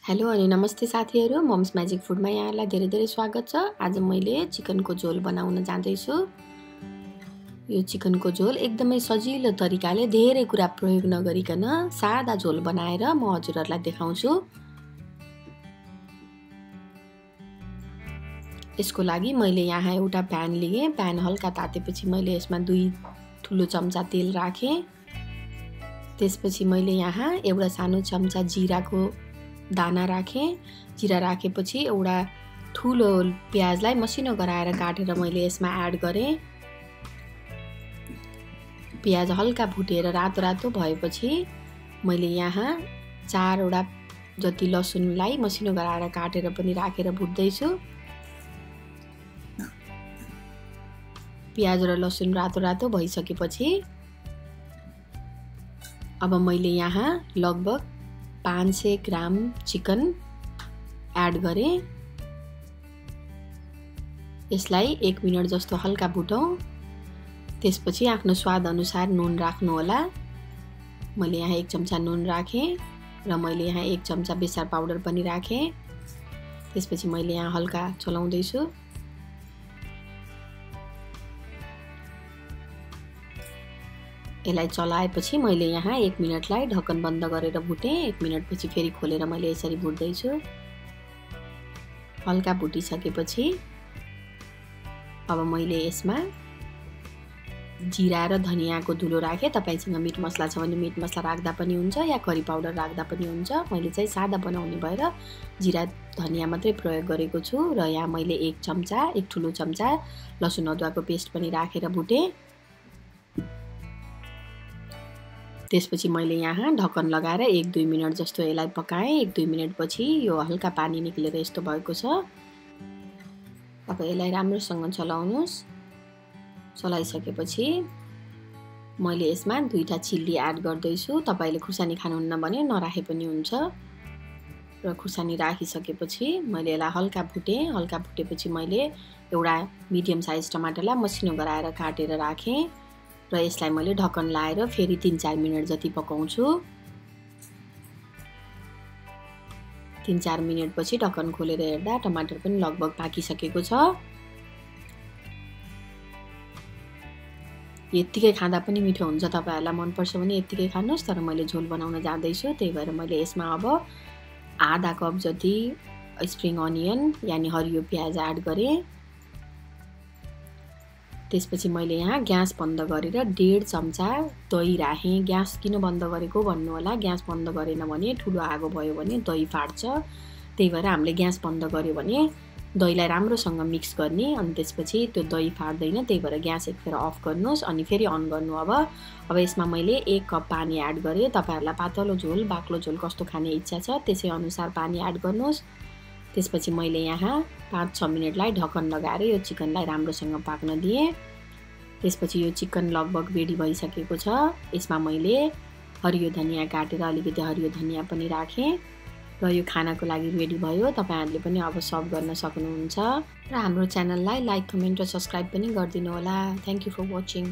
Hello अनि नमस्ते साथीहरु, मम्स म्याजिक फुडमा यहाँलाई धेरै स्वागत छ। आज मैले चिकनको झोल बनाउन जाँदैछु। यो चिकनको झोल एकदमै सजिलो तरिकाले धेरै कुरा प्रयोग नगरिकन सादा झोल बनाएर म हजुरहरुलाई देखाउँछु। यसको लागि मैले यहाँ एउटा प्यान लिए। प्यान हल्का तातेपछि मैले यसमा 2 ठुलो चम्चा तेल राखे। त्यसपछि मैले यहाँ एउटा सानो चम्चा जीराको दाना राखे। जीरा राखेपछि एउटा ठुलो प्याजलाई मसिनो गराएर काटेर मैले यसमा एड गरे। प्याज हल्का भुटेर रातो भएपछि मैले यहाँ 4 वटा जति लसुनलाई मसिनो गराएर काटेर पनि राखेर भुट्दै छु। प्याज र लसुन रातो भइसकेपछि अब मैले यहाँ लगभग 500 ग्राम चिकन एड गरे। यसलाई 1 मिनेट जस्तो हल्का भुटौं। त्यसपछि आफ्नो स्वाद अनुसार नुन राख्नु होला। मैले यहाँ 1 चम्चा नुन राखे र मैले यहाँ 1 चम्चा बेसार पाउडर पनि राखे। त्यसपछि मैले यहाँ हल्का चलाउँदै छु। यसलाई चलाएपछि मैले यहाँ 1 मिनेटलाई ढक्कन बन्द गरेर भुटे। 1 मिनेटपछि फेरि खोलेर मैले यसरी भुट्दै छु। हल्का भुटिसकेपछि अब मैले यसमा जीरा र धनियाको धुलो राखे। तपाईसँग मीट मसला छ भने मीट मसला राख्दा पनि हुन्छ या करी पाउडर राख्दा पनि हुन्छ। मैले चाहिँ सादा बनाउने भएर जीरा धनिया मात्रै प्रयोग गरेको छु र यहाँ मैले 1 ठुलो चम्चा लसुन अदुवाको पेस्ट पनि राखेर भुटे। त्यसपछि मैले यहाँ ढक्कन लगाएर 1-2 मिनेट जस्तो यसलाई पकाएँ। 1-2 मिनेट पछि यो हल्का पानी निक्लेर यस्तो भएको छ। अब यसलाई राम्रोसँग चलाउनुस्। चलाइसकेपछि मैले यसमा 2टा चिल्ली एड गर्दै छु। तपाईले खुर्सानी खानुहुन्न भने नराखे पनि हुन्छ। र खुर्सानी राखिसकेपछि मैले यसलाई हल्का भुटे। हल्का भुटेपछि मैले एउटा मिडियम साइज टमाटरलाई मसिनो गराएर काटेर राखे र यसलाई मैले ढक्कन लाएर फेरि 3-4 मिनेट जति पकाउँछु। 3-4 मिनेट पछि ढक्कन खोलेर हेर्दा टमाटर पनि लगभग पाकिसकेको छ। यतिकै खाँदा पनि मिठो हुन्छ। तपाईहरुलाई मन पर्छ भने यतिकै खानुस्। तर मैले झोल बनाउन जाँदै छु, त्यही भएर मैले यसमा अब आधा कप जति स्प्रिङ अनियन यानी हरियो प्याज एड गरे। त्यसपछि मैले यहाँ ग्यास बन्द गरेर 1.5 चम्चा दही राखे। ग्यास किन बन्द गरेको भन्नु होला। ग्यास बन्द गरेन भने ठुलो आगो भयो भने दही फाट्छ। त्यही भएर हामीले ग्यास बन्द गर्यो भने दहीलाई राम्रोसँग मिक्स गर्ने अनि त्यसपछि त्यो दही फाट्दैन। त्यही भएर ग्यास एकफेर अफ गर्नुस् अनि फेरि अन गर्नु। अब यसमा मैले 1 कप पानी एड गरे। तपाईहरुलाई पातलो झोल बाक्लो झोल कस्तो खाने इच्छा छ त्यसै अनुसार पानी एड गर्नुस्। त्यसपछि मैले यहाँ 5-6 मिनेटलाई ढक्कन लगाएर यो चिकनलाई राम्रोसँग पाक्न दिए। त्यसपछि यो चिकन लगभग रेडी भइसकेको छ। यसमा मैले हरियो धनिया काटेर अलिकति हरियो धनिया पनि राखे र यो खानाको लागि रेडी भयो। तपाईहरुले पनि अब सर्भ गर्न सक्नुहुन्छ र हाम्रो च्यानललाई लाइक, कमेन्ट र सब्स्क्राइब पनि गरिदिनु होला। Thank you for watching.